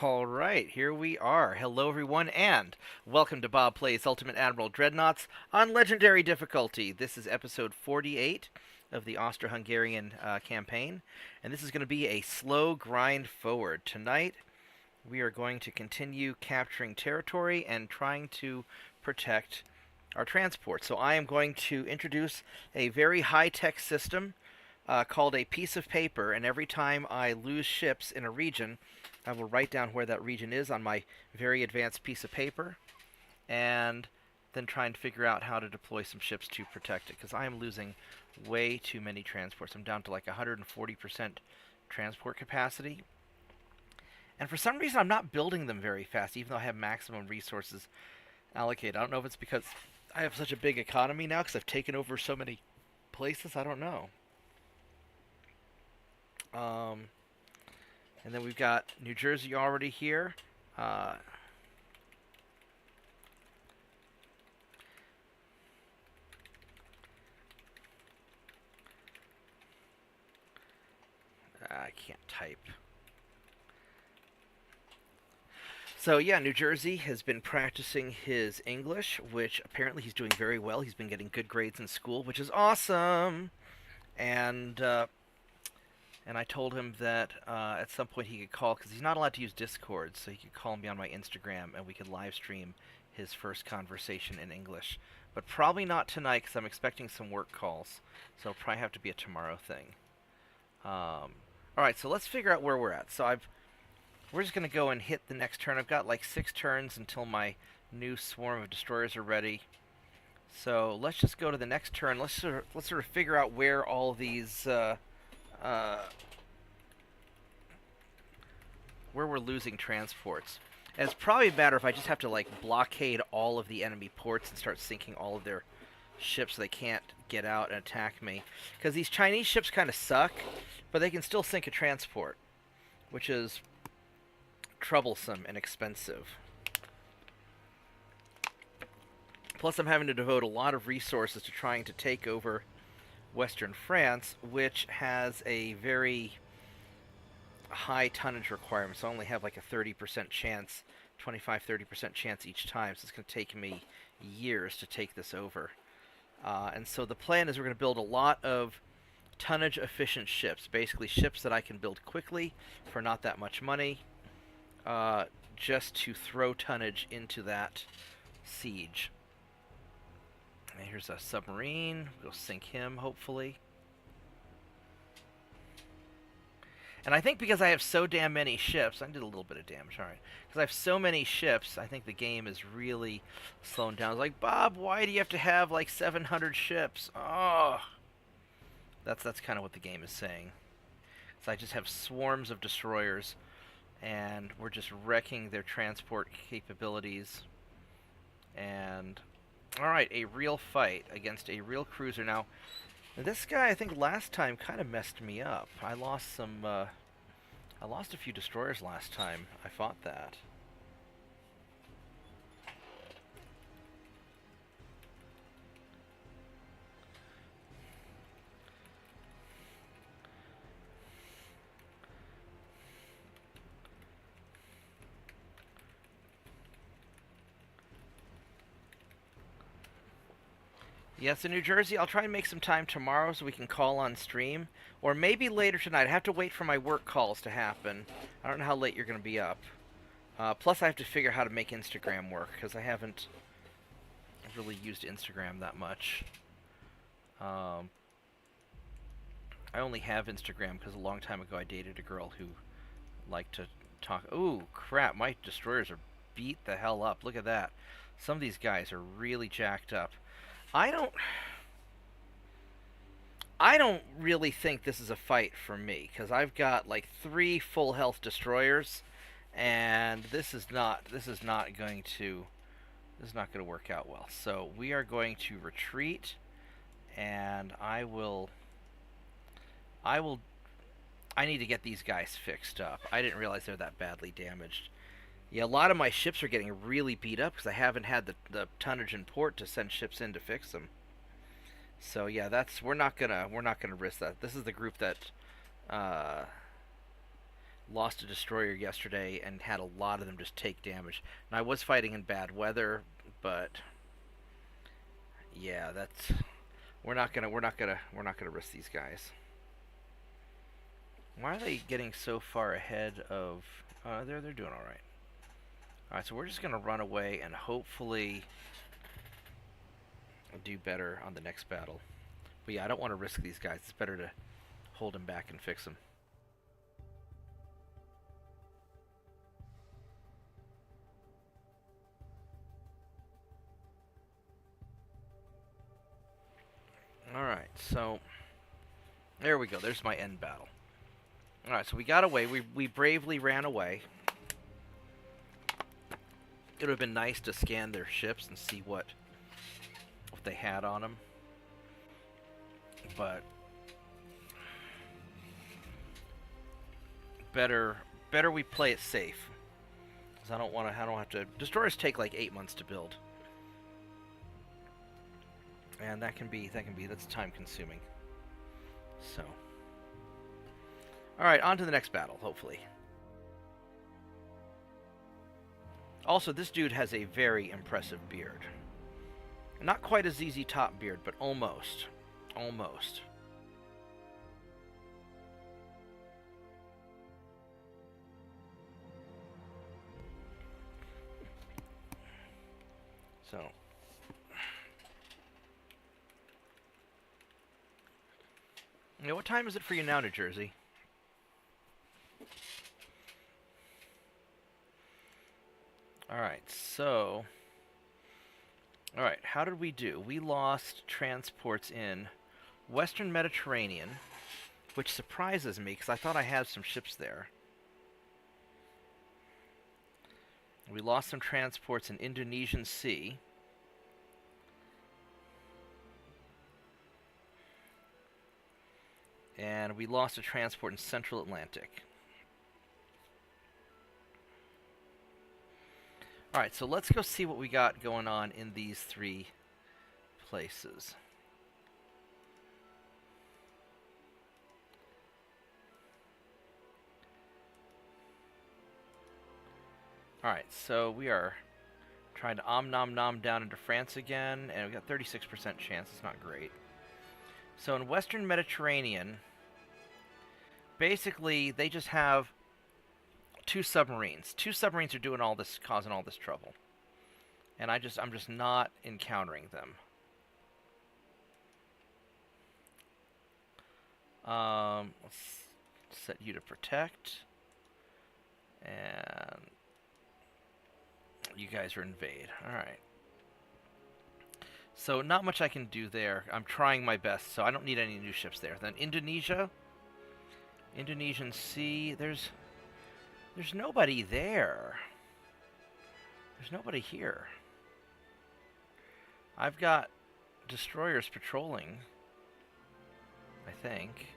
All right, here we are. Hello, everyone, and welcome to Bob Plays Ultimate Admiral Dreadnoughts on Legendary Difficulty. This is episode 48 of the Austro-Hungarian campaign, and this is going to be a slow grind forward. Tonight, we are going to continue capturing territory and trying to protect our transport. So I am going to introduce a very high-tech system called a piece of paper, and every time I lose ships in a region, I will write down where that region is on my very advanced piece of paper, and then try and figure out how to deploy some ships to protect it, because I am losing way too many transports. I'm down to like 140% transport capacity, and for some reason I'm not building them very fast, even though I have maximum resources allocated. I don't know if it's because I have such a big economy now, because I've taken over so many places. I don't know. Um, and then we've got New Jersey already here. Uh, I can't type. So yeah, New Jersey has been practicing his English, which apparently he's doing very well. He's been getting good grades in school, which is awesome. And uh, and I told him that at some point he could call, because he's not allowed to use Discord, so he could call me on my Instagram and we could live stream his first conversation in English. But probably not tonight, because I'm expecting some work calls, so it'll probably have to be a tomorrow thing. All right, so let's figure out where we're at. We're just gonna go and hit the next turn. I've got like 6 turns until my new swarm of destroyers are ready. So let's just go to the next turn. Let's sort of figure out where all these uh, where we're losing transports. And it's probably better if I just have to like blockade all of the enemy ports and start sinking all of their ships so they can't get out and attack me. Because these Chinese ships kind of suck, but they can still sink a transport, which is troublesome and expensive. Plus, I'm having to devote a lot of resources to trying to take over Western France, which has a very high tonnage requirement. So I only have like a 30% chance, 25-30% chance each time. So it's going to take me years to take this over. And so the plan is we're going to build a lot of tonnage efficient ships, basically ships that I can build quickly for not that much money, just to throw tonnage into that siege. And here's a submarine. We'll sink him, hopefully. And I think because I have so damn many ships, I did a little bit of damage, alright. Because I have so many ships, I think the game is really slowing down. It's like, Bob, why do you have to have like 700 ships? Oh, that's kind of what the game is saying. So I just have swarms of destroyers, and we're just wrecking their transport capabilities. And alright, a real fight against a real cruiser. Now, this guy, I think last time kind of messed me up. I lost a few destroyers last time I fought that. Yes, in New Jersey, I'll try and make some time tomorrow so we can call on stream. Or maybe later tonight. I have to wait for my work calls to happen. I don't know how late you're going to be up. Plus, I have to figure out how to make Instagram work, because I haven't really used Instagram that much. Um, I only have Instagram because a long time ago I dated a girl who liked to talk. Ooh, crap, my destroyers are beat the hell up. Look at that. Some of these guys are really jacked up. I don't I don't really think this is a fight for me, because I've got like 3 full health destroyers, and this is not going to work out well. So we are going to retreat, and I will I need to get these guys fixed up. I didn't realize they're that badly damaged. Yeah, a lot of my ships are getting really beat up because I haven't had the tonnage in port to send ships in to fix them. So yeah, we're not gonna risk that. This is the group that uh, lost a destroyer yesterday and had a lot of them just take damage. And I was fighting in bad weather, but yeah, that's we're not gonna risk these guys. Why are they getting so far ahead of? They're doing all right. All right, so we're just gonna run away and hopefully do better on the next battle. But yeah, I don't want to risk these guys. It's better to hold them back and fix them. Alright, so there we go. There's my end battle. Alright, so we got away. We bravely ran away. It would have been nice to scan their ships and see what they had on them. But better we play it safe. Because I don't have to. Destroyers take like 8 months to build. And that's time consuming. So. Alright, on to the next battle, hopefully. Also, this dude has a very impressive beard. Not quite a ZZ Top beard, but almost. Almost. So. What time is it for you now, New Jersey? Alright, so... Alright, how did we do? We lost transports in Western Mediterranean, which surprises me, because I thought I had some ships there. We lost some transports in Indonesian Sea. And we lost a transport in Central Atlantic. Alright, so let's go see what we got going on in these 3 places. Alright, so we are trying to nom down into France again, and we got 36% chance. It's not great. So in Western Mediterranean, basically they just have 2 submarines. 2 submarines are doing all this, causing all this trouble. And I'm just not encountering them. Let's set you to protect. And you guys are invade. Alright. So not much I can do there. I'm trying my best, so I don't need any new ships there. Then Indonesia. Indonesian Sea. There's nobody there. There's nobody here. I've got destroyers patrolling, I think.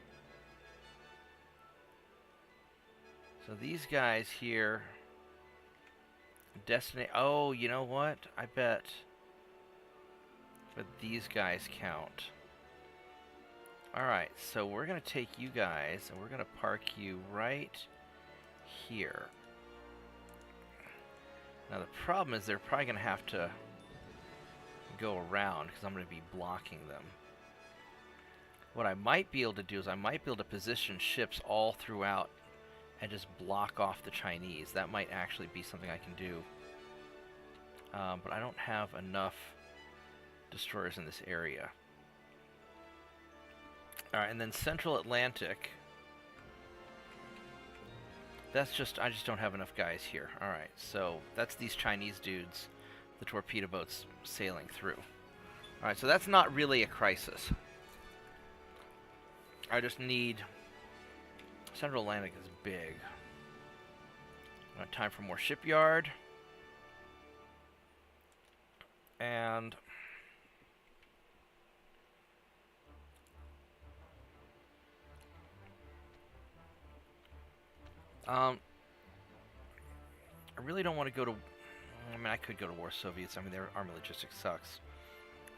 So these guys here... Destiny... Oh, you know what? I bet... But these guys count. Alright, so we're going to take you guys, and we're going to park you right here. Now the problem is they're probably going to have to go around, because I'm going to be blocking them. What I might be able to do is I might be able to position ships all throughout and just block off the Chinese. That might actually be something I can do. But I don't have enough destroyers in this area. Alright, and then Central Atlantic. I just don't have enough guys here. Alright, so that's these Chinese dudes, the torpedo boats sailing through. Alright, so that's not really a crisis. I just need... Central Atlantic is big. Time for more shipyard. And... I really don't want to go to... I mean, I could go to War Soviets. I mean, their army logistics sucks.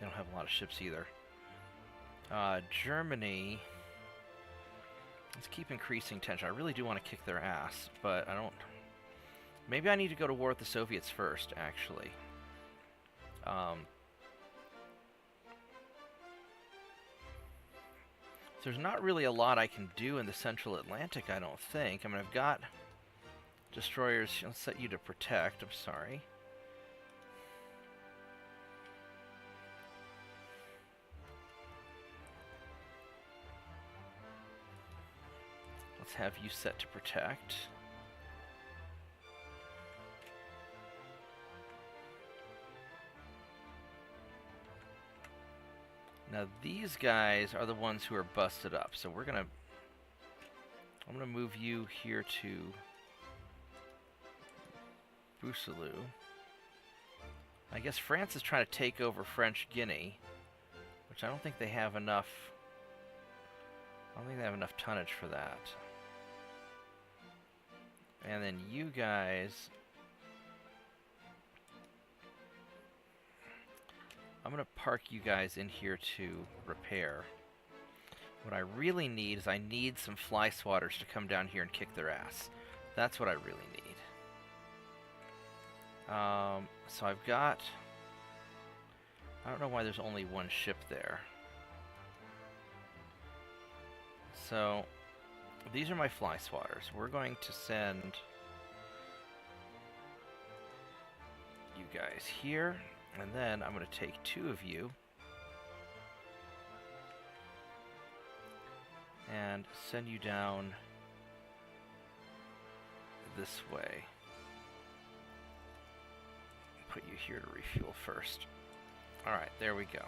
They don't have a lot of ships either. Germany... Let's keep increasing tension. I really do want to kick their ass, but I don't... Maybe I need to go to war with the Soviets first, actually. There's not really a lot I can do in the Central Atlantic, I don't think. I mean, I've got destroyers. I'll set you to protect. I'm sorry. Let's have you set to protect. Now these guys are the ones who are busted up, so I'm gonna move you here to Boussouliou. I guess France is trying to take over French Guinea, which I don't think they have enough. I don't think they have enough tonnage for that. And then you guys, I'm going to park you guys in here to repair. What I really need is I need some fly swatters to come down here and kick their ass. That's what I really need. So I've got... I don't know why there's only one ship there. So, these are my fly swatters. We're going to send you guys here. And then I'm going to take 2 of you and send you down this way. Put you here to refuel first. Alright, there we go.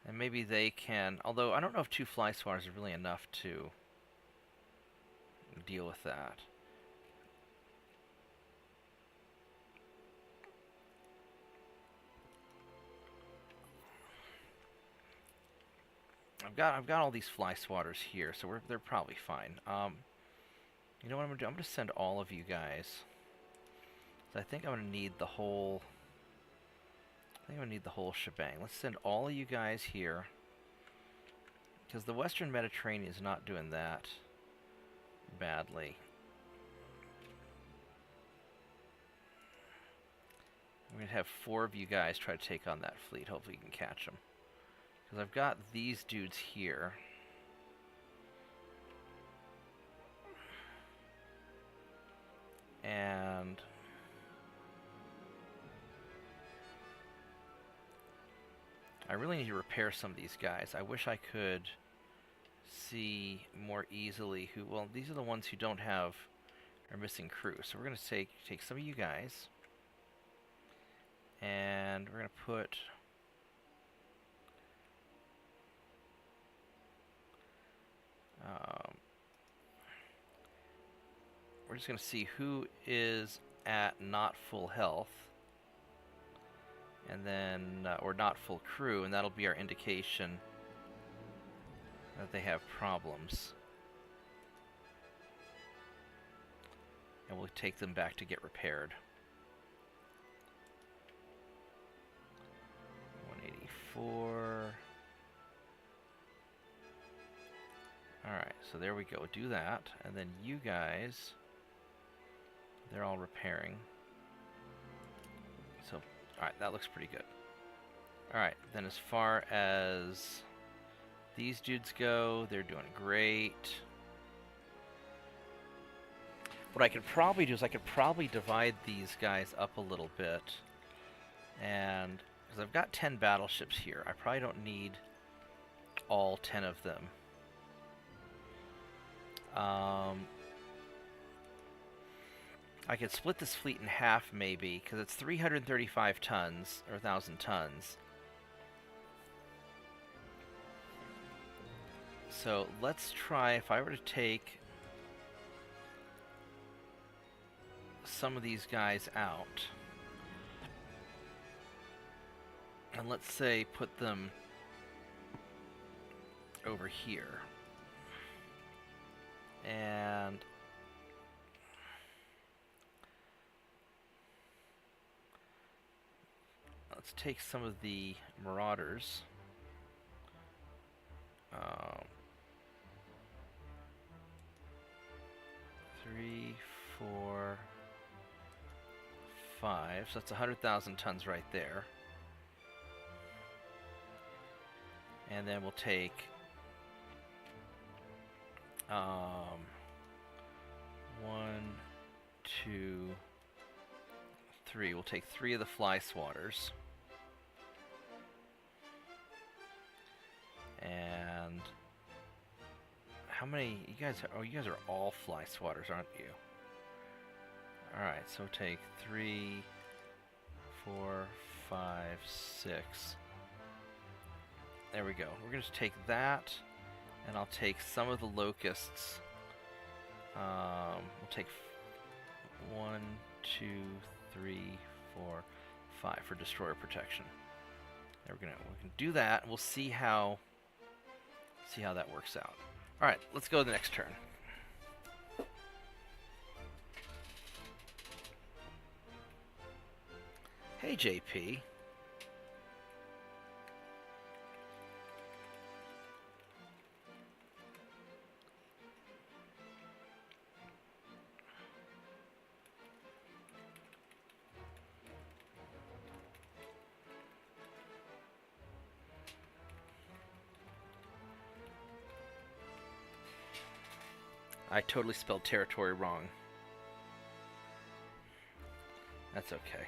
And maybe they can, although I don't know if 2 fly swatters are really enough to deal with that. I've got all these fly swatters here, so they're probably fine. You know what I'm gonna do? I'm gonna send all of you guys. So I think I'm gonna need the whole. I think I'm gonna need the whole shebang. Let's send all of you guys here, because the Western Mediterranean is not doing that badly. I'm gonna have 4 of you guys try to take on that fleet. Hopefully you can catch them. Because I've got these dudes here. And I really need to repair some of these guys. I wish I could see more easily who... Well, these are the ones who don't have... are missing crew. So we're going to take some of you guys. And we're going to put... we're just going to see who is at not full health, and then, or not full crew, and that'll be our indication that they have problems. And we'll take them back to get repaired. 184. Alright, so there we go. Do that. And then you guys, they're all repairing. So, alright, that looks pretty good. Alright, then as far as these dudes go, they're doing great. What I could probably do is I could probably divide these guys up a little bit. And, because I've got 10 battleships here, I probably don't need all 10 of them. I could split this fleet in half maybe, because it's 335 tons, or 1,000 tons. So let's try, if I were to take some of these guys out, and let's say put them over here. And let's take some of the Marauders. 3, 4, 5. So that's 100,000 tons right there. And then we'll take 1, 2, 3. We'll take 3 of the fly swatters. And how many you guys are? Oh, you guys are all fly swatters, aren't you? Alright, so take 3, 4, 5, 6. There we go. We're going to take that, and I'll take some of the locusts. We'll take 1, 2, 3, 4, 5 for destroyer protection. There we can do that. We'll see how that works out. All right, let's go to the next turn. Hey, JP. I totally spelled territory wrong. That's okay.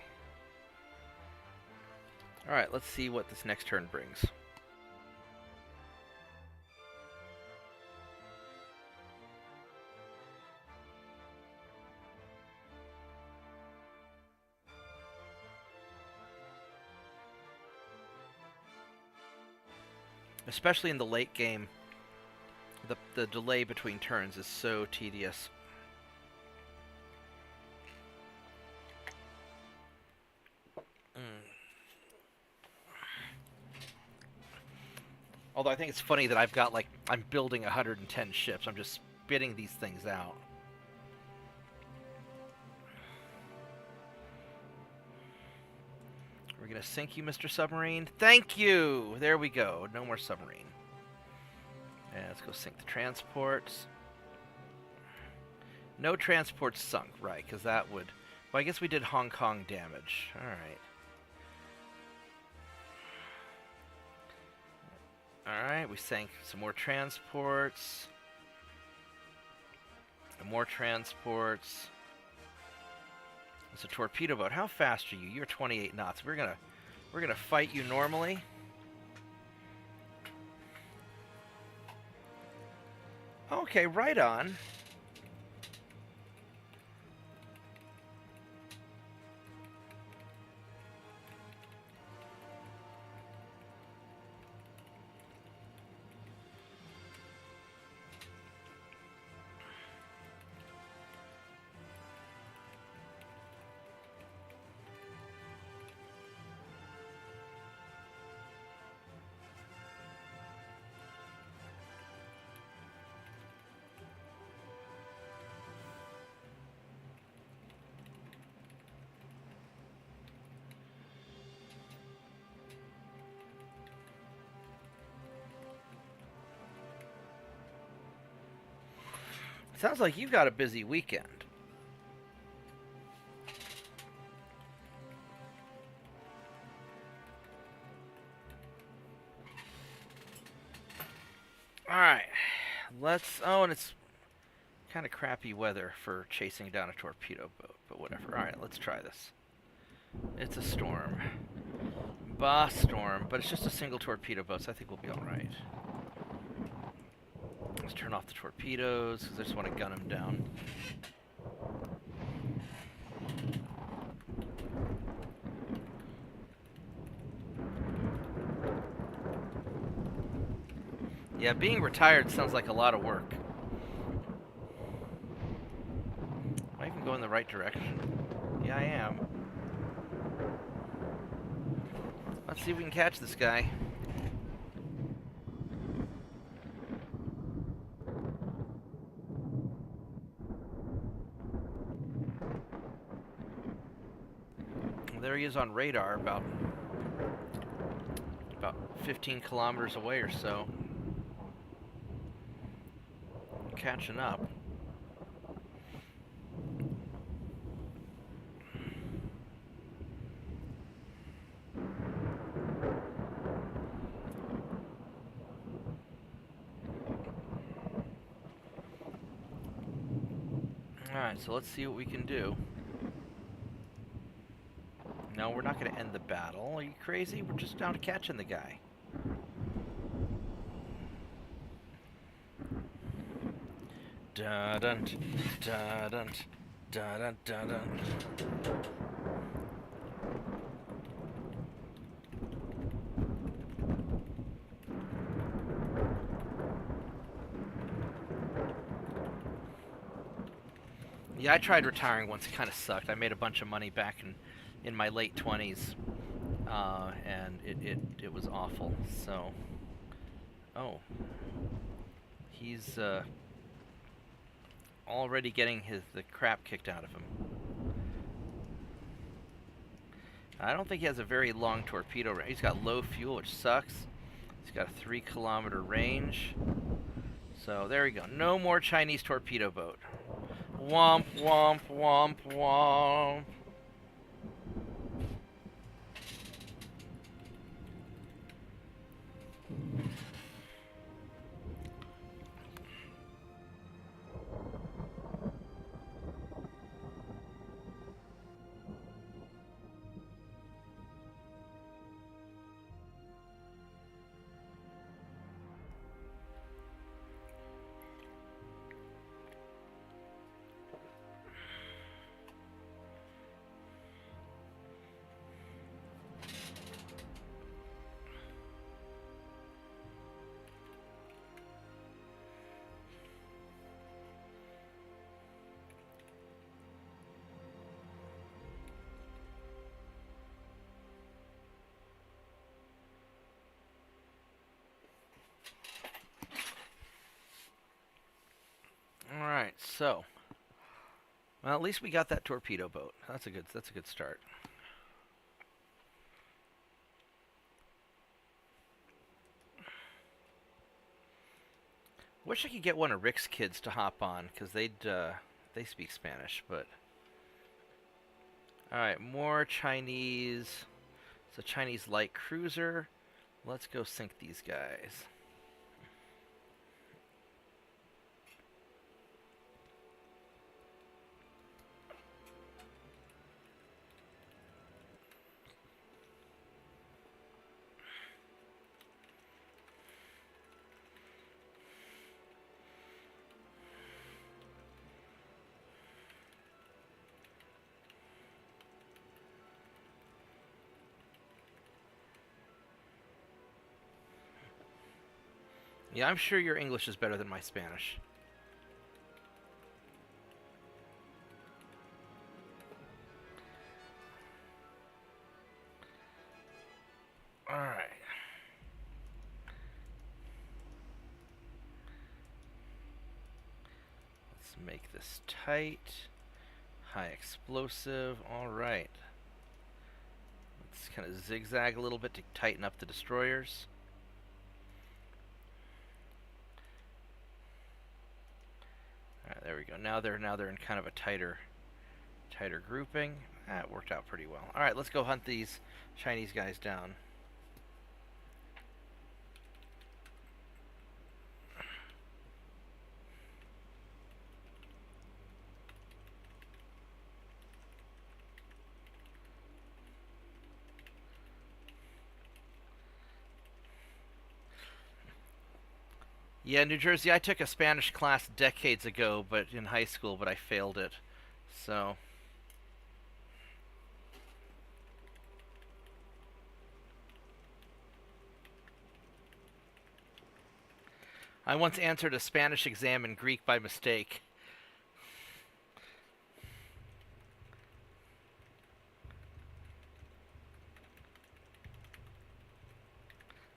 Alright, let's see what this next turn brings. Especially in the late game, the delay between turns is so tedious. Although I think it's funny that I'm building 110 ships. I'm just spitting these things out. We're gonna sink you, Mr. Submarine. Thank you! There we go. No more submarine. And let's go sink the transports. No transports sunk, right, because that would... Well, I guess we did Hong Kong damage. Alright. Alright, we sank some more transports. And more transports. It's a torpedo boat. How fast are you? You're 28 knots. We're gonna fight you normally. Okay, right on. Sounds like you've got a busy weekend. Alright. Let's... Oh, and it's kind of crappy weather for chasing down a torpedo boat, but whatever. Alright, let's try this. It's a storm. Bah, storm. But it's just a single torpedo boat, so I think we'll be alright. Let's turn off the torpedoes, because I just want to gun them down. Yeah, being retired sounds like a lot of work. Am I even going the right direction? Yeah, I am. Let's see if we can catch this guy. There he is on radar, about 15 kilometers away or so. Catching up. Alright, so let's see what we can do. No, we're not going to end the battle. Are you crazy? We're just down to catching the guy. Da-dun, da-dun, da-dun, da-dun. Yeah, I tried retiring once. It kind of sucked. I made a bunch of money back in my late 20s, and it was awful. So, oh, he's already getting the crap kicked out of him. I don't think he has a very long torpedo range. He's got low fuel, which sucks. He's got a 3-kilometer range. So there we go. No more Chinese torpedo boat. Womp, womp, womp, womp. Alright, so well, at least we got that torpedo boat. That's a good start. Wish I could get one of Rick's kids to hop on, because they speak Spanish, but alright, more Chinese. It's a Chinese light cruiser. Let's go sink these guys. Yeah, I'm sure your English is better than my Spanish. Alright. Let's make this tight. High explosive. Alright. Let's kind of zigzag a little bit to tighten up the destroyers. Alright, there we go. Now they're in kind of a tighter grouping. That worked out pretty well. Alright, let's go hunt these Chinese guys down. Yeah, New Jersey, I took a Spanish class decades ago, but in high school, but I failed it. So I once answered a Spanish exam in Greek by mistake.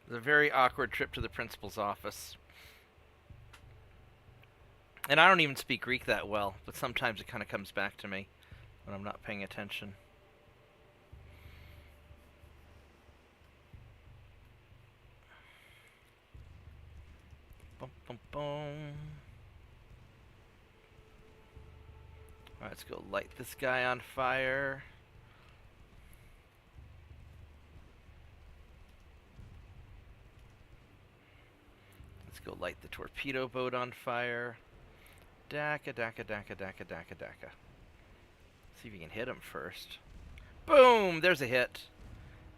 It was a very awkward trip to the principal's office. And I don't even speak Greek that well, but sometimes it kind of comes back to me when I'm not paying attention. Boom, boom, boom. Alright, let's go light this guy on fire. Let's go light the torpedo boat on fire. Daka, daka, daka, daka, daka, daka. See if you can hit him first. Boom! There's a hit.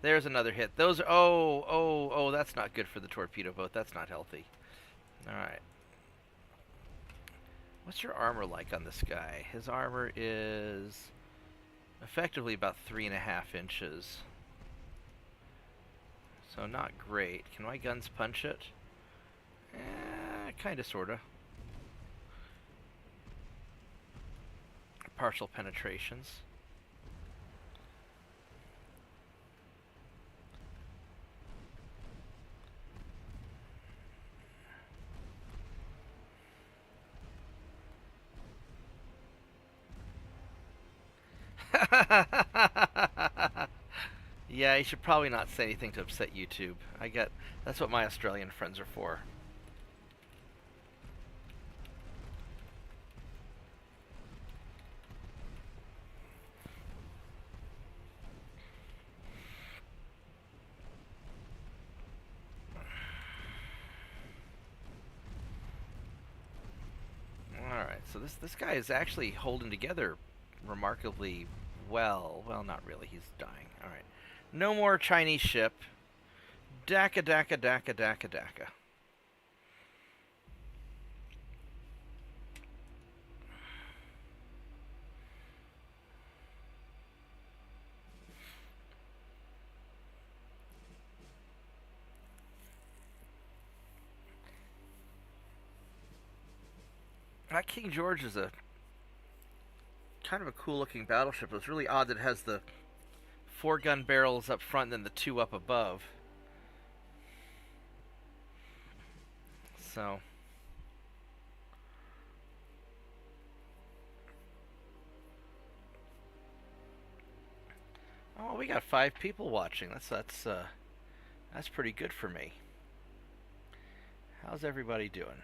There's another hit. Those are... Oh, that's not good for the torpedo boat. That's not healthy. Alright. What's your armor like on this guy? His armor is effectively about 3.5 inches. So not great. Can my guns punch it? Kinda, sorta. Partial penetrations. Yeah, you should probably not say anything to upset YouTube. That's what my Australian friends are for. Alright, so this guy is actually holding together remarkably well. Well, not really, he's dying. Alright. No more Chinese ship. Daka, daka, daka, daka, daka. That King George is a kind of a cool looking battleship. It's really odd that it has the 4 gun barrels up front and then the 2 up above. So oh, we got 5 people watching. That's pretty good for me. How's everybody doing?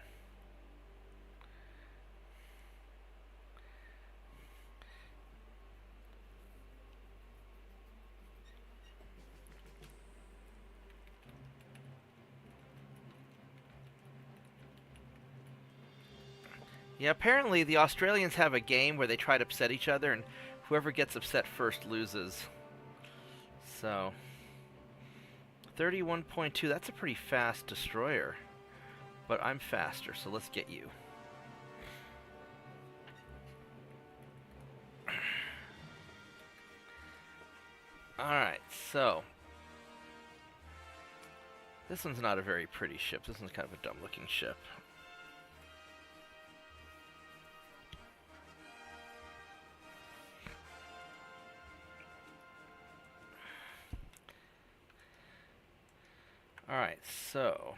Yeah, apparently the Australians have a game where they try to upset each other, and whoever gets upset first loses. So, 31.2, that's a pretty fast destroyer. But I'm faster, so let's get you. Alright, so this one's not a very pretty ship. This one's kind of a dumb looking ship. Alright, so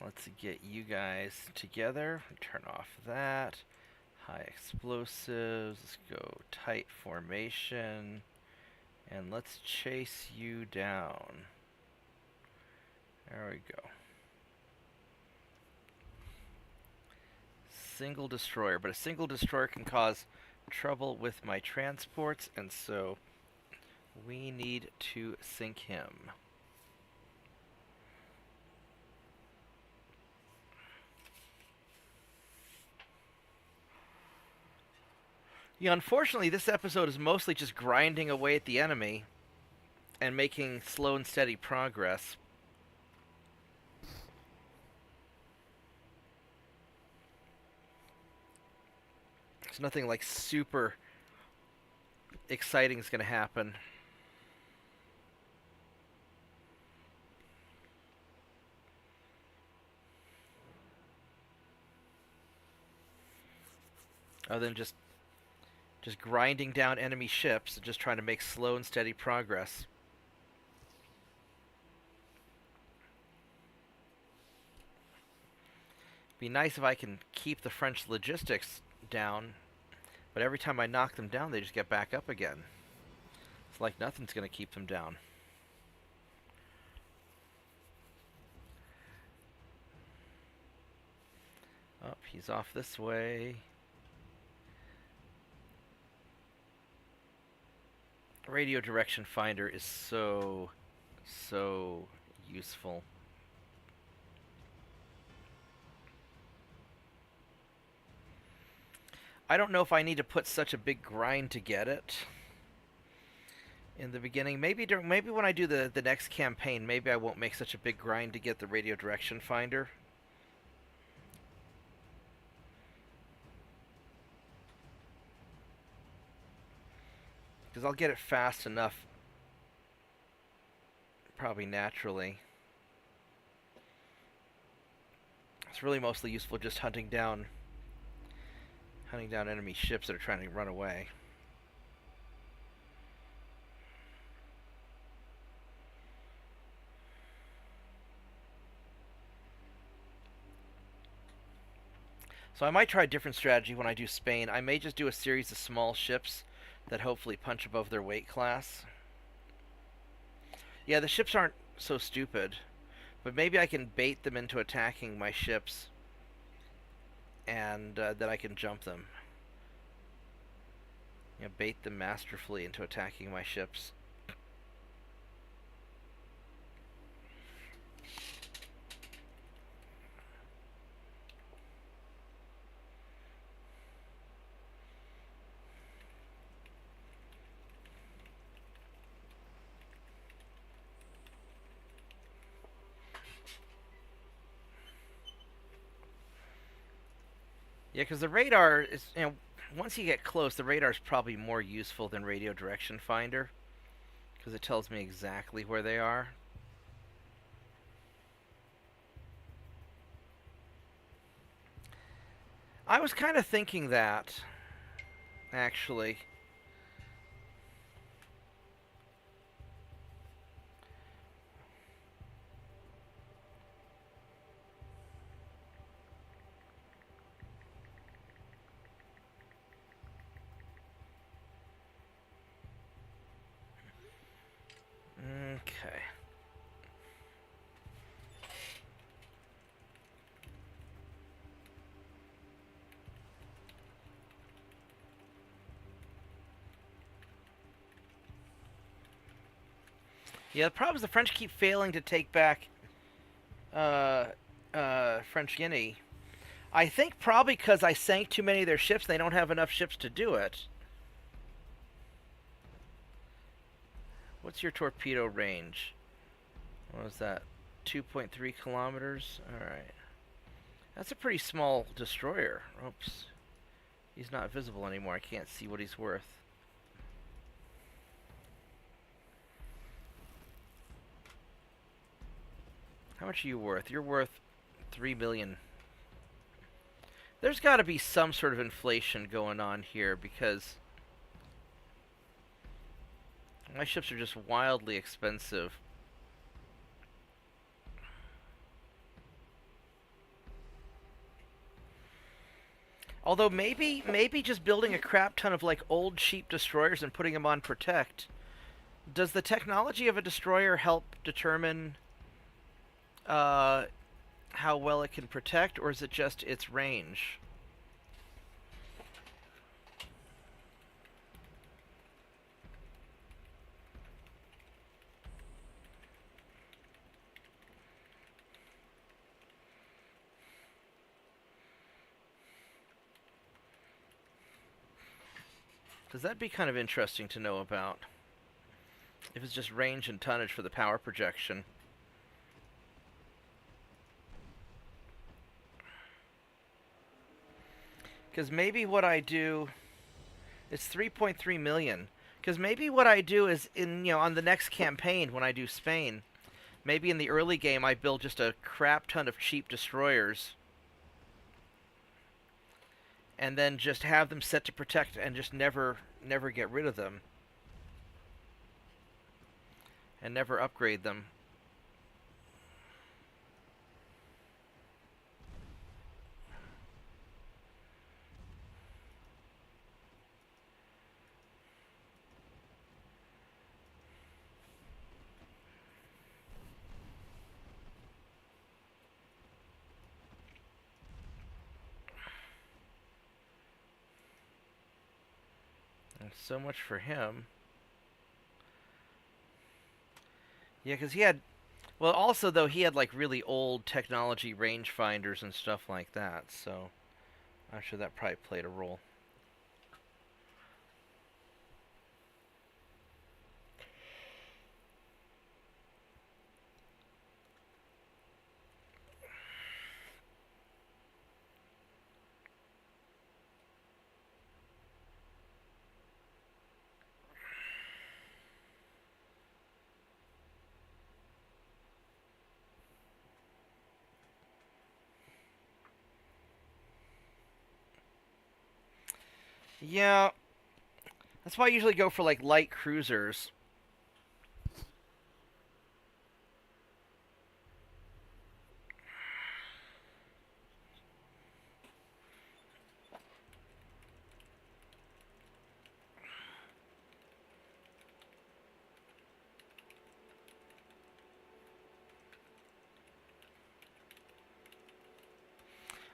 let's get you guys together. Turn off that. High explosives. Let's go tight formation. And let's chase you down. There we go. Single destroyer. But a single destroyer can cause trouble with my transports, and so we need to sink him. Yeah, unfortunately, this episode is mostly just grinding away at the enemy and making slow and steady progress. There's nothing like super exciting is going to happen. Other than just grinding down enemy ships and just trying to make slow and steady progress. Be nice if I can keep the French logistics down, but every time I knock them down, they just get back up again. It's like nothing's going to keep them down. Oh, he's off this way. Radio direction finder is so useful. I don't know if I need to put such a big grind to get it in the beginning. Maybe when I do the next campaign, maybe I won't make such a big grind to get the radio direction finder. Because I'll get it fast enough, probably naturally. It's really mostly useful just hunting down enemy ships that are trying to run away. So I might try a different strategy when I do Spain. I may just do a series of small ships that hopefully punch above their weight class. Yeah, the ships aren't so stupid, but maybe I can bait them into attacking my ships, and then I can jump them. You know, bait them masterfully into attacking my ships. Yeah, because the radar is, once you get close, the radar is probably more useful than radio direction finder, because it tells me exactly where they are. I was kind of thinking that, actually. Okay. Yeah, the problem is the French keep failing to take back French Guinea. I think probably because I sank too many of their ships, they don't have enough ships to do it. What's your torpedo range? What was that? 2.3 kilometers? Alright. That's a pretty small destroyer. Oops. He's not visible anymore. I can't see what he's worth. How much are you worth? You're worth 3 million. There's got to be some sort of inflation going on here, because my ships are just wildly expensive. Although maybe just building a crap ton of like old cheap destroyers and putting them on protect. Does the technology of a destroyer help determine how well it can protect, or is it just its range? Because that'd be kind of interesting to know about. If it's just range and tonnage for the power projection. Because maybe what I do... It's 3.3 million. Because maybe what I do is, on the next campaign when I do Spain, maybe in the early game I build just a crap ton of cheap destroyers, and then just have them set to protect and just never get rid of them. And never upgrade them. And so much for him. Yeah, because he had... Well, also, though, he had, like, really old technology rangefinders and stuff like that, so... I'm sure that probably played a role. Yeah, that's why I usually go for like light cruisers.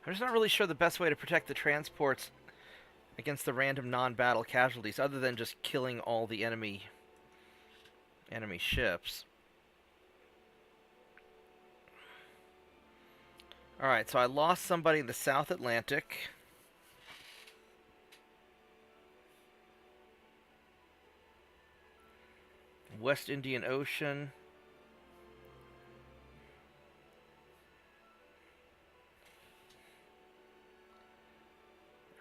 I'm just not really sure the best way to protect the transports against the random non-battle casualties, other than just killing all the enemy ships. All right, so I lost somebody in the South Atlantic. West Indian Ocean.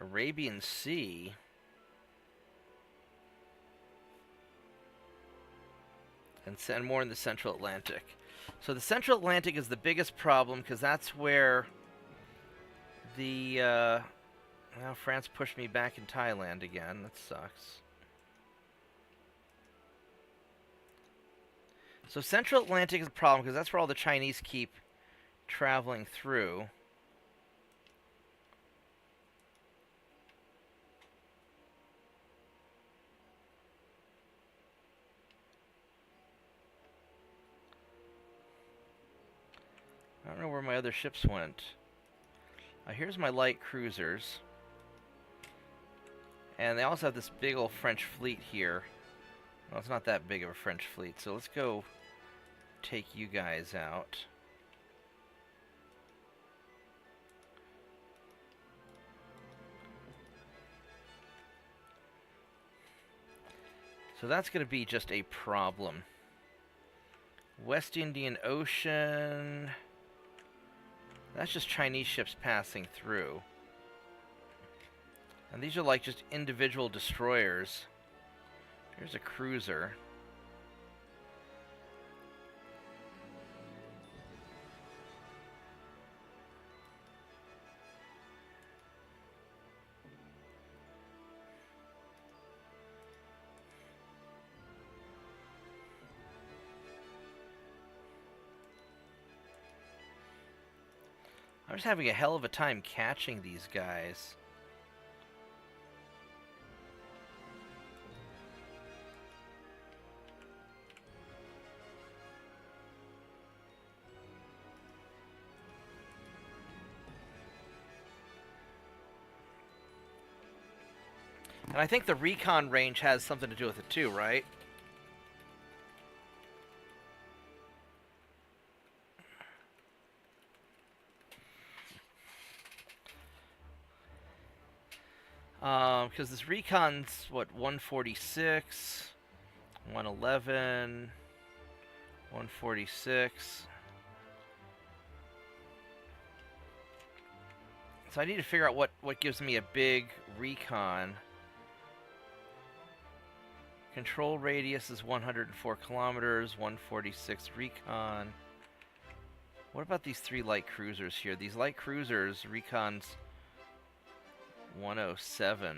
Arabian Sea. And more in the Central Atlantic. So the Central Atlantic is the biggest problem because that's where the well, France pushed me back in Thailand again. That sucks. So Central Atlantic is a problem because that's where all the Chinese keep traveling through. I don't know where my other ships went. Here's my light cruisers. And they also have this big old French fleet here. Well, it's not that big of a French fleet, so let's go take you guys out. So that's going to be just a problem. West Indian Ocean. That's just Chinese ships passing through. And these are like just individual destroyers. Here's a cruiser. I'm just having a hell of a time catching these guys. And I think the recon range has something to do with it too, right? Because this recon's, what, 146, 111, 146. So I need to figure out what gives me a big recon. Control radius is 104 kilometers, 146 recon. What about these three light cruisers here? These light cruisers, recon's 107.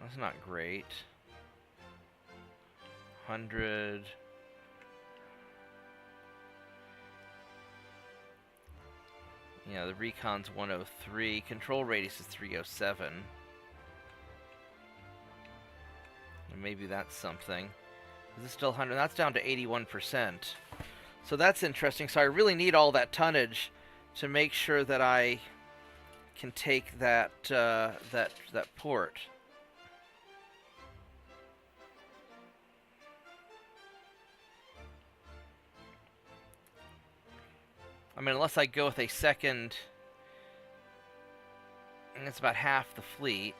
That's not great. 100. Yeah, the recon's 103. Control radius is 307. Maybe that's something. Is this still 100? That's down to 81%. So that's interesting. So I really need all that tonnage to make sure that I can take that that port. I mean, unless I go with a second, and it's about half the fleet.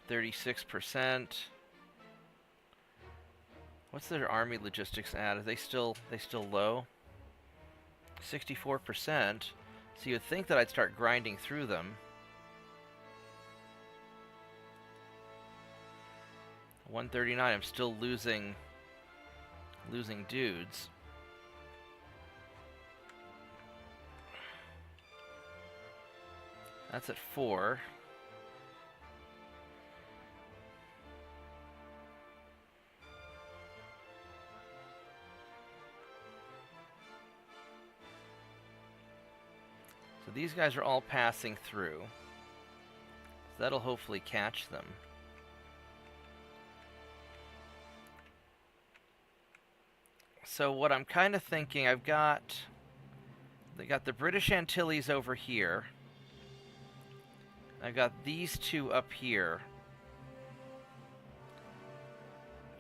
%. What's their army logistics at? Are they still low? 64%. So you would think that I'd start grinding through them. 139. I'm still losing dudes. That's at 4. So these guys are all passing through. So that'll hopefully catch them. So what I'm kind of thinking, they got the British Antilles over here. I've got these two up here.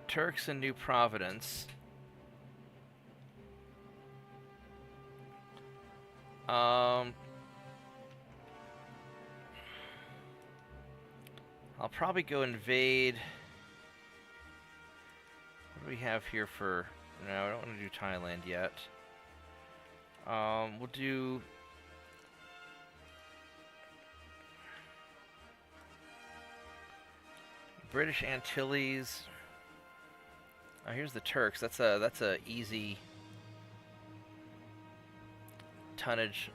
Turks and New Providence. I'll probably go invade. What do we have here for... No, I don't want to do Thailand yet. We'll do... British Antilles. Oh, here's the Turks. That's a easy tonnage.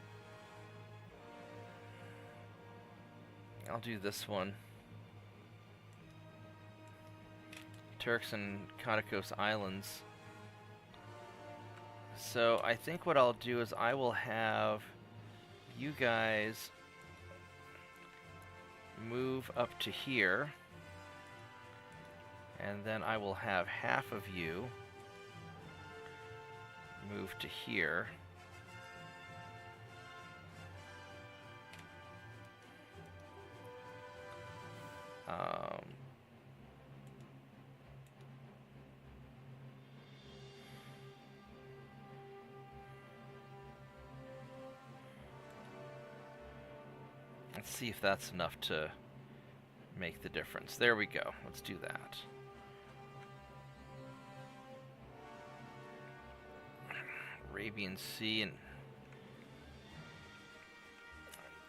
I'll do this one. Turks and Caicos Islands. So I think what I'll do is I will have you guys move up to here. And then I will have half of you move to here. Let's see if that's enough to make the difference. There we go. Let's do that. Arabian Sea, and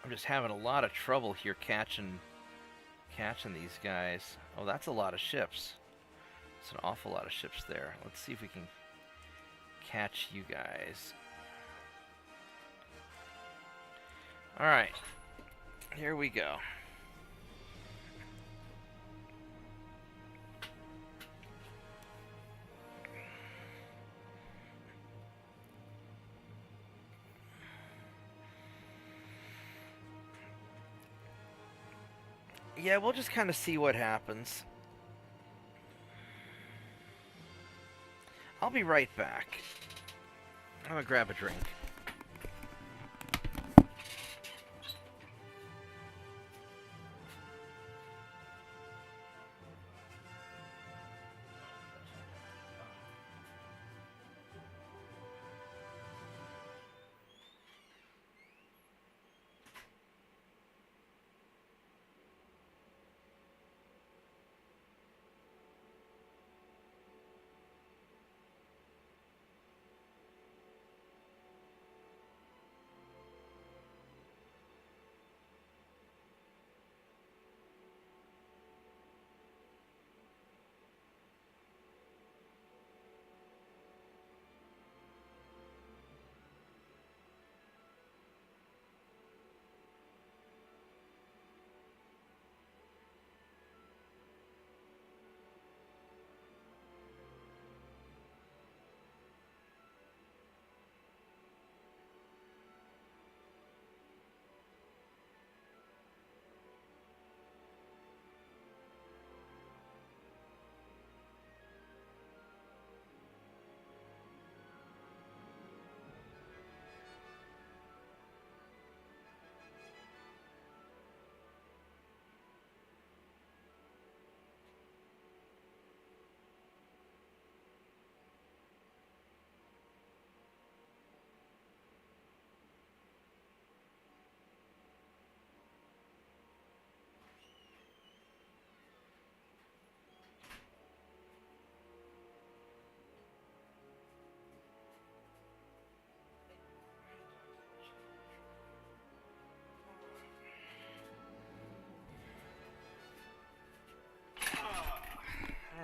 I'm just having a lot of trouble here catching these guys. Oh, that's a lot of ships. It's an awful lot of ships there. Let's see if we can catch you guys. All right, here we go. Yeah, we'll just kind of see what happens. I'll be right back. I'm gonna grab a drink.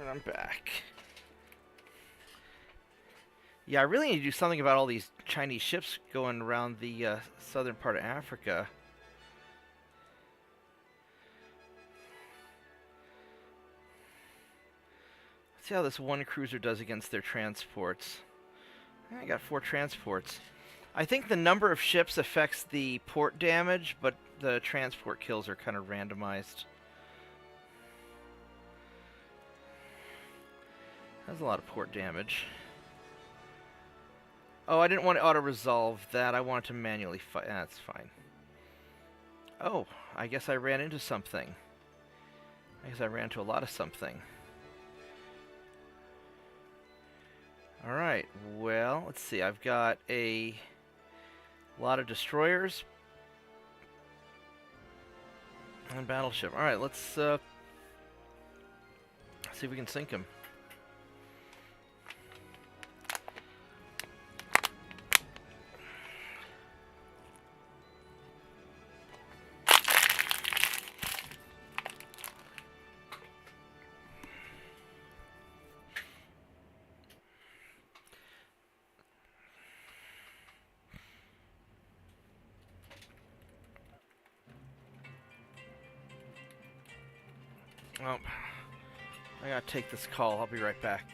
I'm back. Yeah, I really need to do something about all these Chinese ships going around the southern part of Africa. See how this one cruiser does against their transports. I got 4 transports. I think the number of ships affects the port damage, but the transport kills are kind of randomized. That's a lot of port damage. Oh, I didn't want to auto-resolve that. I wanted to manually fight. That's fine. Oh, I guess I ran into something. I guess I ran into a lot of something. Alright, well, let's see. I've got a lot of destroyers and battleship. Alright, let's see if we can sink him. Oh, I gotta take this call. I'll be right back.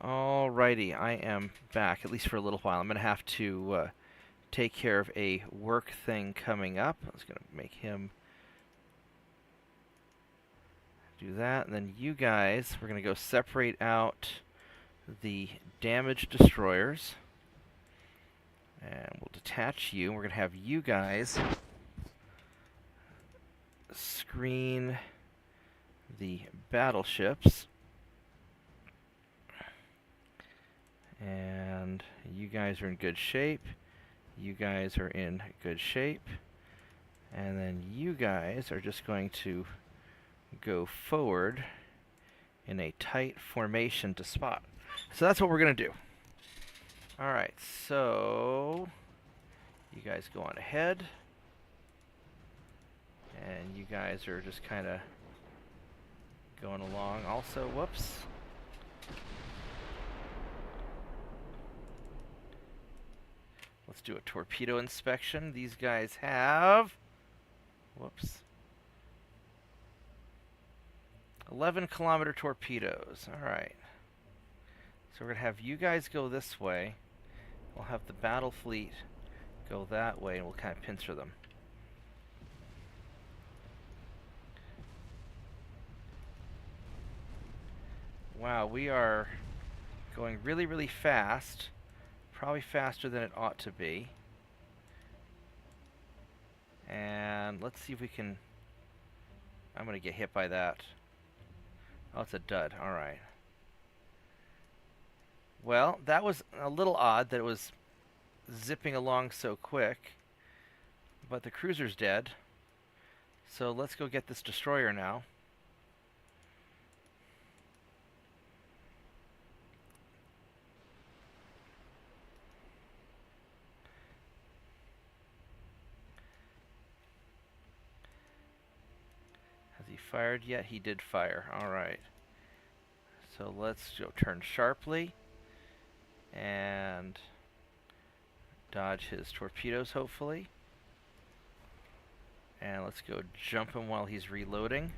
Alrighty, I am back, at least for a little while. I'm going to have to take care of a work thing coming up. I was going to make him do that. And then you guys, we're going to go separate out the damaged destroyers. And we'll detach you. We're going to have you guys screen the battleships. And you guys are in good shape. You guys are in good shape. And then you guys are just going to go forward in a tight formation to spot. So that's what we're going to do. Alright, so you guys go on ahead. And you guys are just kind of going along also. Whoops. Let's do a torpedo inspection. These guys have... Whoops. 11-kilometer torpedoes. Alright. So we're going to have you guys go this way. We'll have the battle fleet go that way, and we'll kind of pincer them. Wow, we are going really, really fast. Probably faster than it ought to be. And let's see if we can... I'm going to get hit by that. Oh, it's a dud. Alright. Well, that was a little odd that it was zipping along so quick. But the cruiser's dead. So let's go get this destroyer now. Has he fired yet? He did fire. Alright. So let's go turn sharply and dodge his torpedoes, hopefully. And let's go jump him while he's reloading.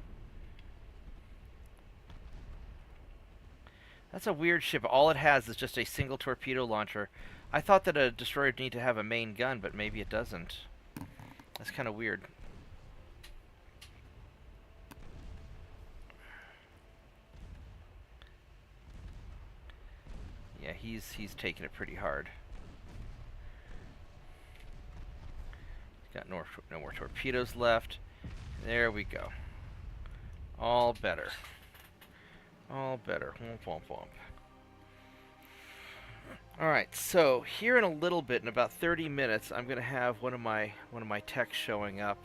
That's a weird ship. All it has is just a single torpedo launcher. I thought that a destroyer would need to have a main gun, but maybe it doesn't. That's kind of weird. Yeah, he's taking it pretty hard. He's got no more torpedoes left. There we go. All better. All better. Womp womp womp. Alright, so here in a little bit, in about 30 minutes, I'm gonna have one of my techs showing up.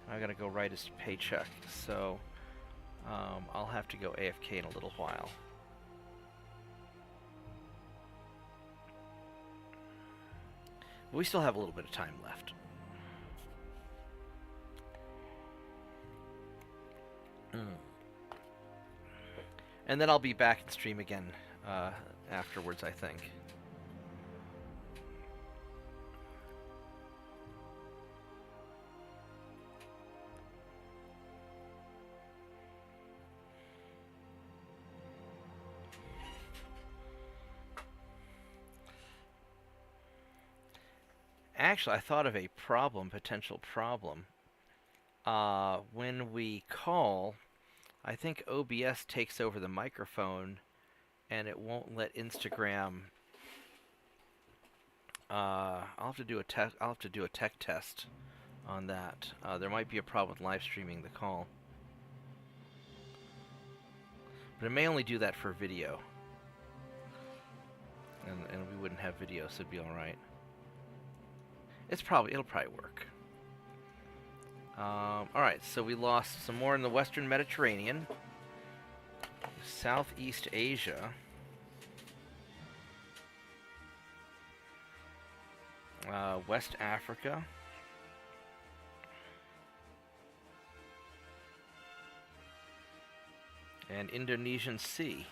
I'm gonna go write his paycheck, so I'll have to go AFK in a little while. We still have a little bit of time left. And then I'll be back in stream again afterwards, I think. Actually, I thought of a potential problem. When we call, I think OBS takes over the microphone, and it won't let Instagram. I'll have to do a test. I'll have to do a tech test on that. There might be a problem with live streaming the call, but it may only do that for video, and we wouldn't have video, so it'd be all right. It'll probably work. Alright, so we lost some more in the Western Mediterranean, Southeast Asia, West Africa, and Indonesian Sea.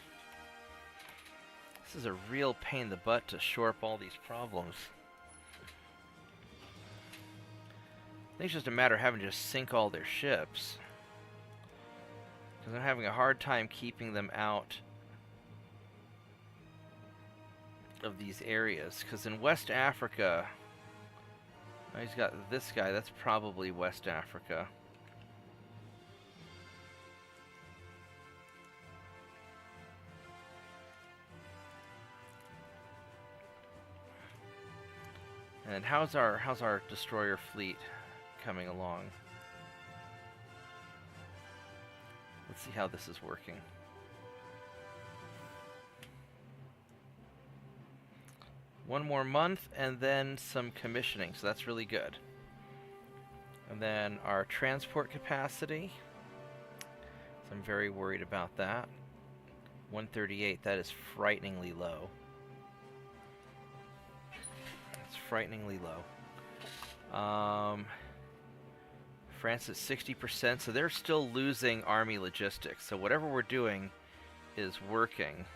This is a real pain in the butt to shore up all these problems. I think it's just a matter of having to just sink all their ships, because I'm having a hard time keeping them out of these areas. Because in West Africa, he's got this guy, that's probably West Africa. And how's our destroyer fleet coming along? Let's see how this is working. One more month and then some commissioning, so that's really good. And then our transport capacity, so I'm very worried about that. 138, that is frighteningly low. It's frighteningly low. France is 60%, so they're still losing army logistics. So whatever we're doing is working.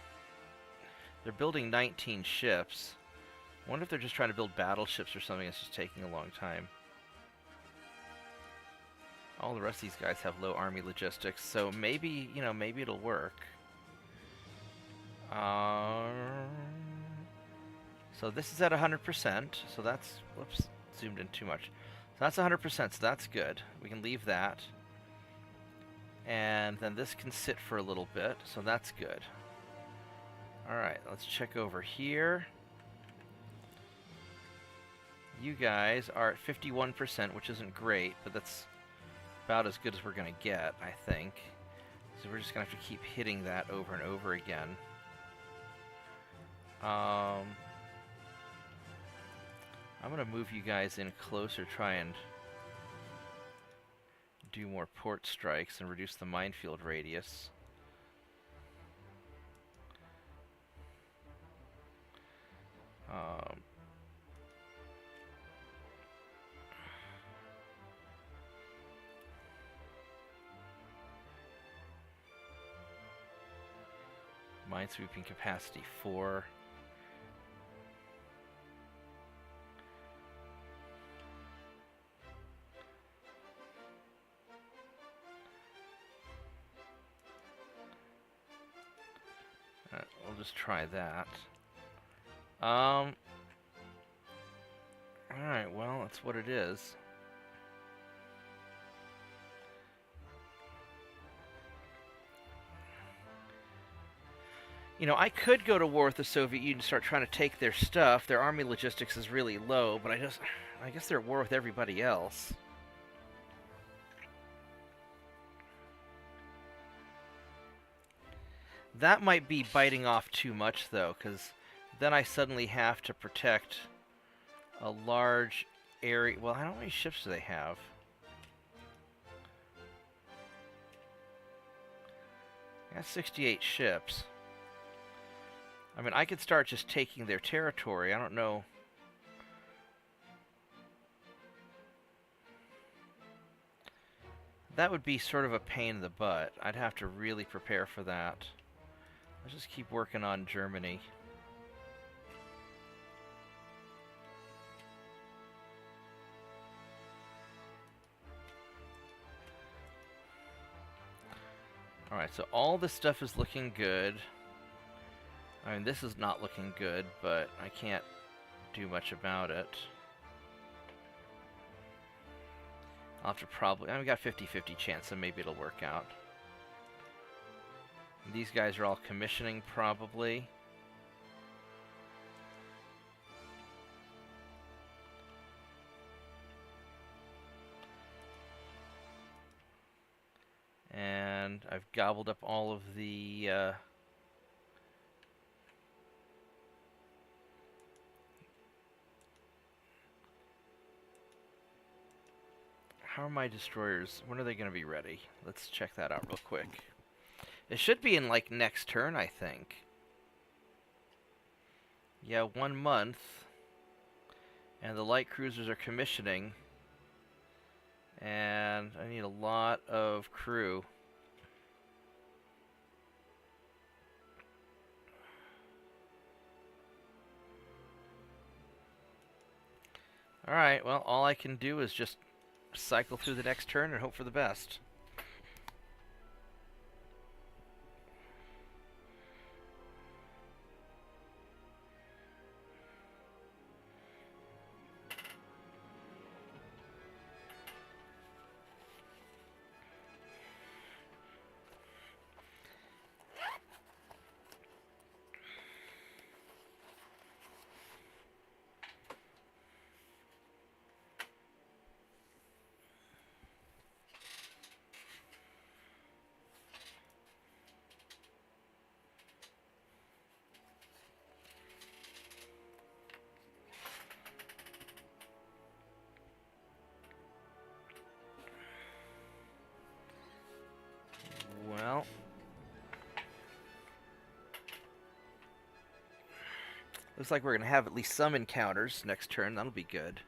They're building 19 ships. I wonder if they're just trying to build battleships or something. It's just taking a long time. all the rest of these guys have low army logistics, so maybe, you know, maybe it'll work. So this is at 100%, so that's, whoops, zoomed in too much. So that's 100%, so that's good. We can leave that. And then this can sit for a little bit, so that's good. Alright, let's check over here. You guys are at 51%, which isn't great, but that's about as good as we're going to get, I think. So we're just going to have to keep hitting that over and over again. I'm going to move you guys in closer, try and do more port strikes and reduce the minefield radius. Minesweeping capacity 4. We'll just try that. Alright, well, that's what it is. You know, I could go to war with the Soviet Union and start trying to take their stuff. Their army logistics is really low, but I guess they're at war with everybody else. That might be biting off too much, though, because then I suddenly have to protect a large area. Well, how many ships do they have? I got 68 ships. I mean, I could start just taking their territory. I don't know. That would be sort of a pain in the butt. I'd have to really prepare for that. Let's just keep working on Germany. Alright, so all this stuff is looking good. I mean, this is not looking good, but I can't do much about it. I'll have to probably... I've got 50-50 chance, so maybe it'll work out. These guys are all commissioning, probably. And I've gobbled up all of the... How are my destroyers? When are they going to be ready? Let's check that out real quick. It should be in, like, next turn, I think. Yeah, 1 month. And the light cruisers are commissioning. And I need a lot of crew. Alright, well, all I can do is just cycle through the next turn and hope for the best. Well, looks like we're going to have at least some encounters next turn. That'll be good.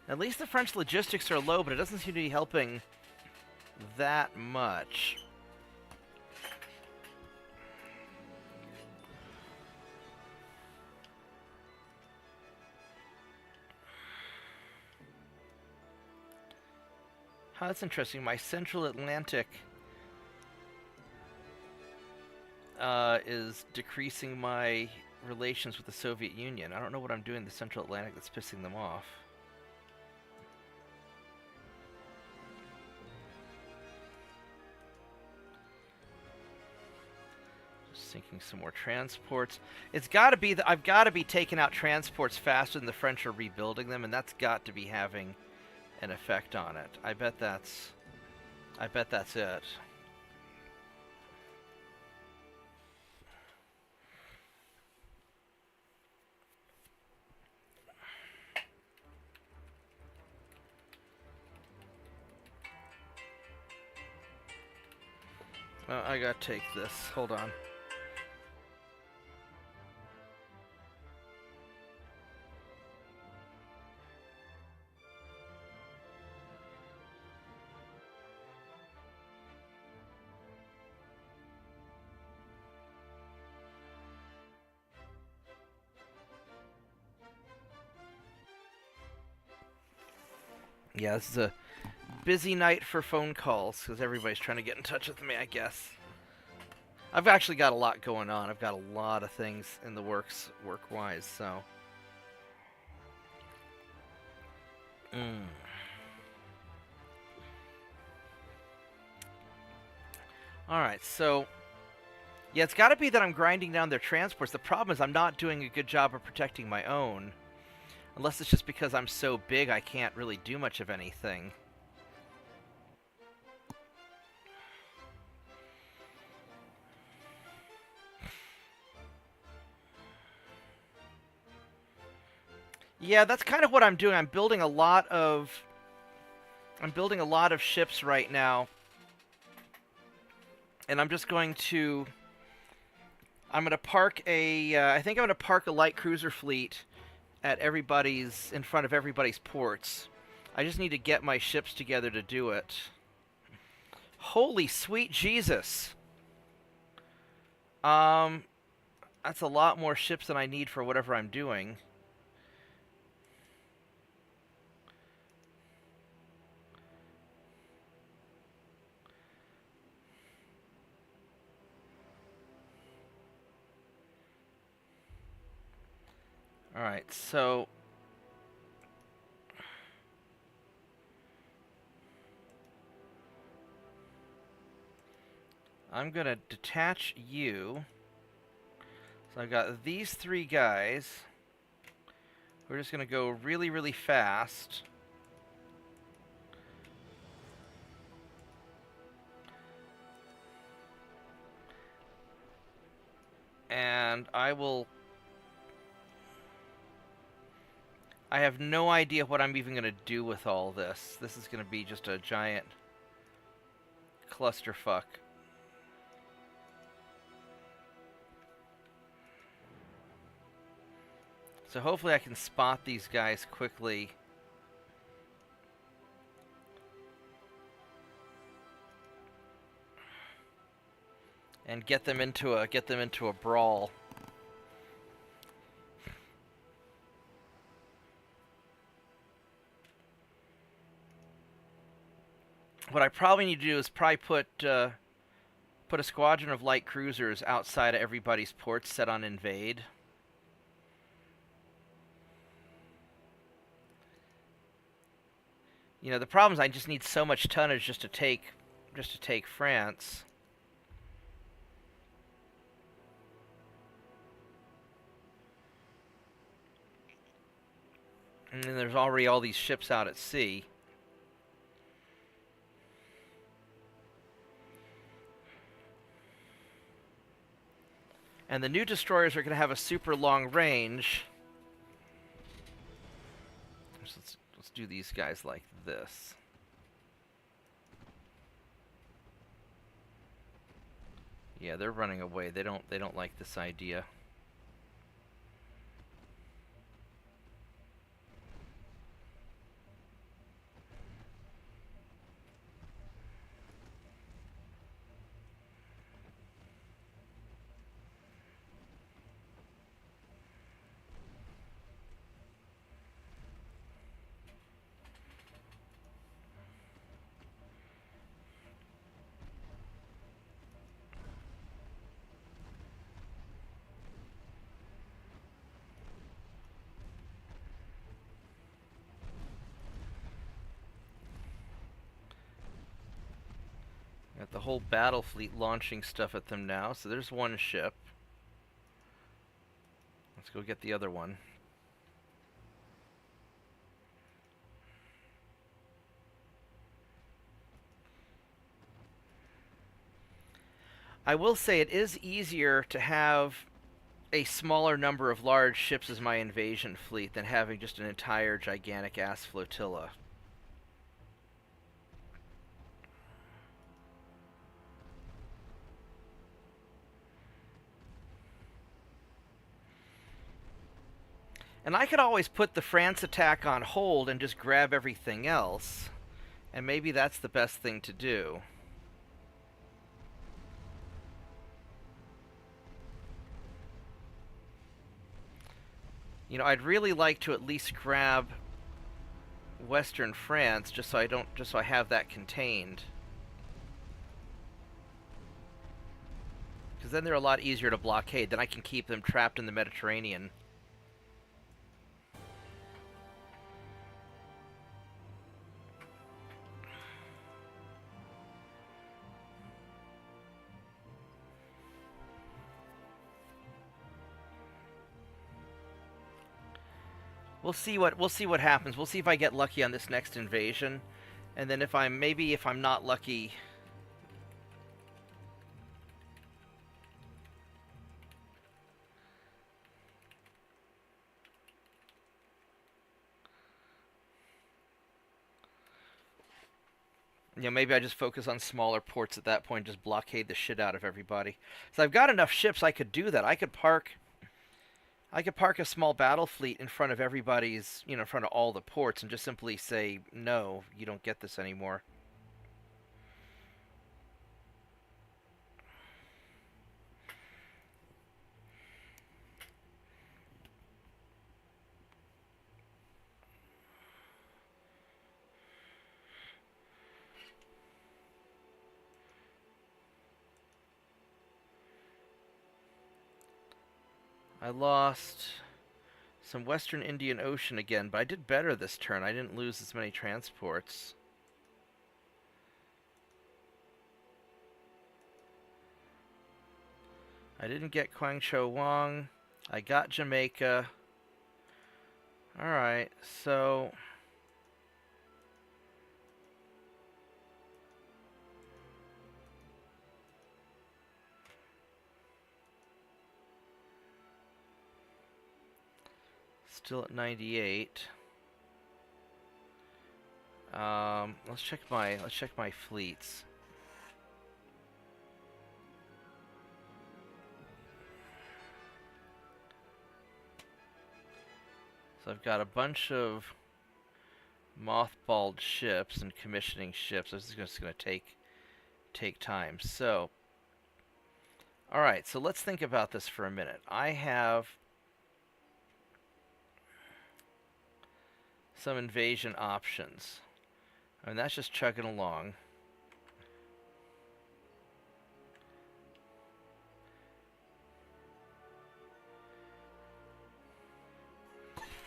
At least the French logistics are low, but it doesn't seem to be helping that much. Huh, that's interesting. My Central Atlantic is decreasing my relations with the Soviet Union. I don't know what I'm doing in the Central Atlantic that's pissing them off. Just sinking some more transports. It's got to be that I've got to be taking out transports faster than the French are rebuilding them, and that's got to be having an effect on it. I bet that's it. I gotta take this. Hold on. Yeah, this is a busy night for phone calls because everybody's trying to get in touch with me, I guess. I've actually got a lot going on. I've got a lot of things in the works, work-wise, so. Alright, so. Yeah, it's got to be that I'm grinding down their transports. The problem is I'm not doing a good job of protecting my own. Unless it's just because I'm so big I can't really do much of anything. Yeah, that's kind of what I'm doing. I'm building a lot of ships right now. And I'm just going to park a I think I'm going to park a light cruiser fleet at in front of everybody's ports. I just need to get my ships together to do it. Holy sweet Jesus. That's a lot more ships than I need for whatever I'm doing. Alright, so I'm going to detach you. So I've got these three guys. We're just going to go really, really fast. And I have no idea what I'm even going to do with all this. This is going to be just a giant clusterfuck. So hopefully I can spot these guys quickly. And get them into a brawl. What I probably need to do is probably put a squadron of light cruisers outside of everybody's ports set on invade. You know, the problem is I just need so much tonnage just to take France. And then there's already all these ships out at sea. And the new destroyers are going to have a super long range. So let's do these guys like this. Yeah, they're running away. They don't like this idea. the whole battle fleet launching stuff at them now. So there's one ship. Let's go get the other one. I will say it is easier to have a smaller number of large ships as my invasion fleet than having just an entire gigantic ass flotilla. And I could always put the France attack on hold and just grab everything else. And maybe that's the best thing to do. You know, I'd really like to at least grab Western France just so I have that contained. Because then they're a lot easier to blockade. Then I can keep them trapped in the Mediterranean. We'll see what happens. We'll see if I get lucky on this next invasion, and then if I'm not lucky. You know, maybe I just focus on smaller ports at that point, just blockade the shit out of everybody. So I've got enough ships I could do that. I could park a small battle fleet in front of everybody's, you know, in front of all the ports and just simply say, no, you don't get this anymore. I lost some Western Indian Ocean again, but I did better this turn. I didn't lose as many transports. I didn't get Guangzhou Wang. I got Jamaica. Alright, so... Still at 98. Let's check my fleets. So I've got a bunch of mothballed ships and commissioning ships. This is just going to take time. So, all right. So let's think about this for a minute. I have some invasion options. I mean, that's just chugging along.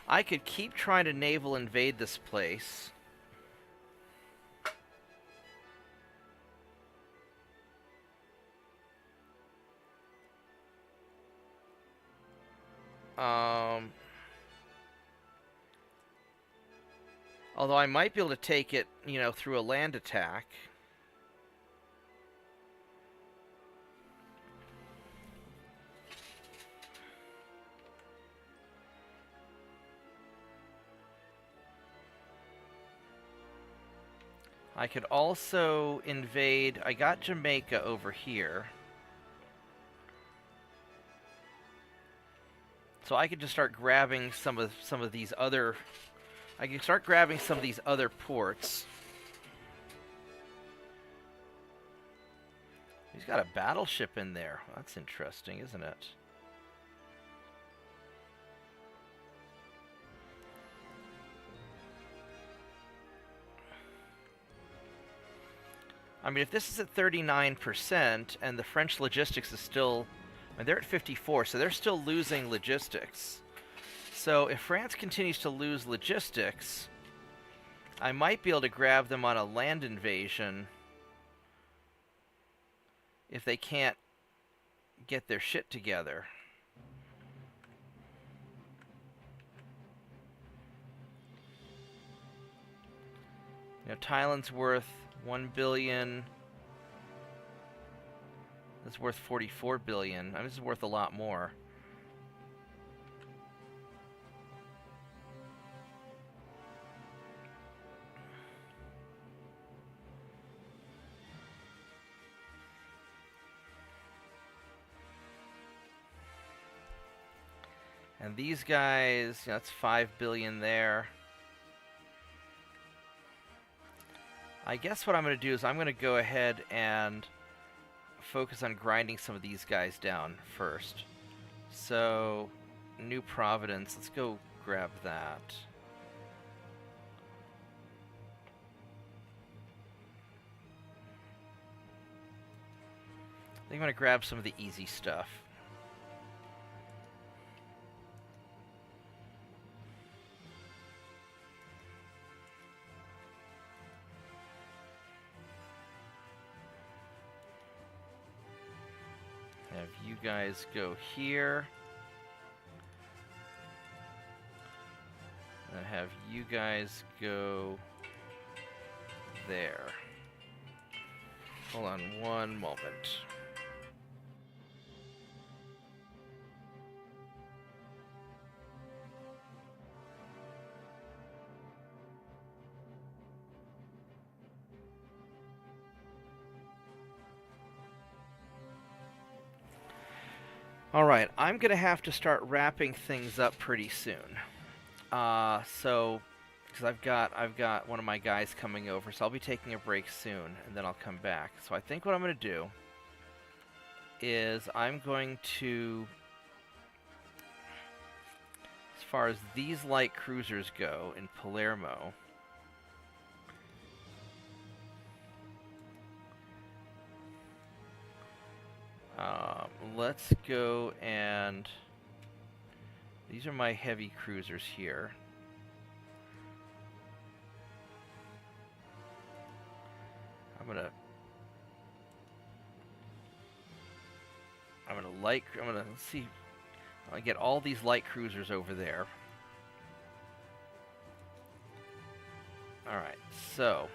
I could keep trying to naval invade this place. Although I might be able to take it, you know, through a land attack. I could also invade. I got Jamaica over here. So I could just start grabbing some of these other... I can start grabbing some of these other ports. He's got a battleship in there. That's interesting, isn't it? I mean, if this is at 39% and the French logistics is still... I mean, they're at 54, so they're still losing logistics. So if France continues to lose logistics, I might be able to grab them on a land invasion. if they can't get their shit together. You know, Thailand's worth 1 billion. It's worth 44 billion. I mean, this is worth a lot more. And these guys, you know, that's 5 billion there. I guess what I'm going to do is I'm going to go ahead and focus on grinding some of these guys down first. So, New Providence, let's go grab that. I think I'm going to grab some of the easy stuff. Have you guys go here. And have you guys go there. Hold on one moment. Alright, I'm going to have to start wrapping things up pretty soon. Because I've got one of my guys coming over, so I'll be taking a break soon, and then I'll come back. So I think what I'm going to do is I'm going to, as far as these light cruisers go in Palermo, let's go and these are my heavy cruisers here. I'm gonna let's see. I get all these light cruisers over there. All right, so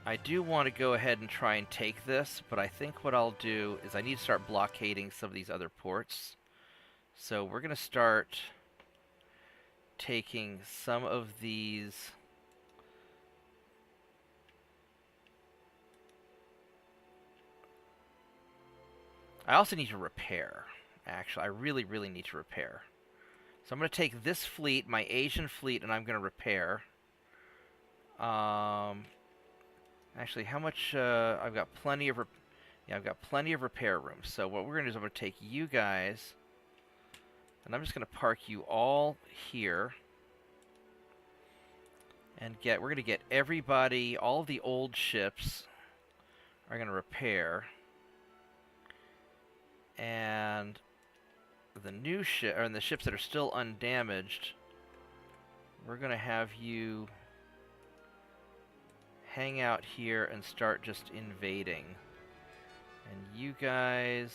I do want to go ahead and try and take this, but I think what I'll do is I need to start blockading some of these other ports. So we're going to start taking some of these. I also need to repair, actually. I really, really need to repair. So I'm going to take this fleet, my Asian fleet, and I'm going to repair. Actually, how much? I've got plenty of repair room. So what we're going to do is I'm going to take you guys, and I'm just going to park you all here, and we're going to get everybody, all of the old ships are going to repair, and the new ship, or the ships that are still undamaged, we're going to have you hang out here and start just invading. And you guys,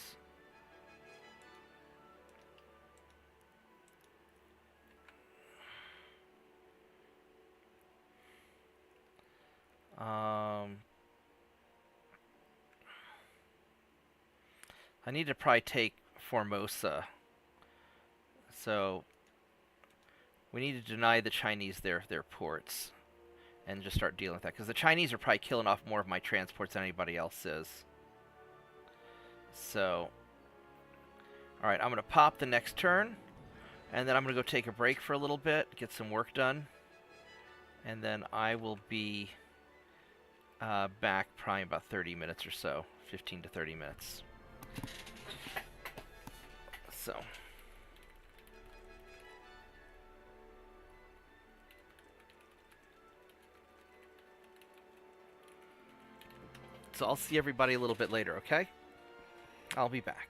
I need to probably take Formosa. So we need to deny the Chinese their ports and just start dealing with that, because the Chinese are probably killing off more of my transports than anybody else is. So, alright, I'm going to pop the next turn, and then I'm going to go take a break for a little bit, get some work done, and then I will be back probably in about 30 minutes or so, 15 to 30 minutes. So I'll see everybody a little bit later, okay? I'll be back.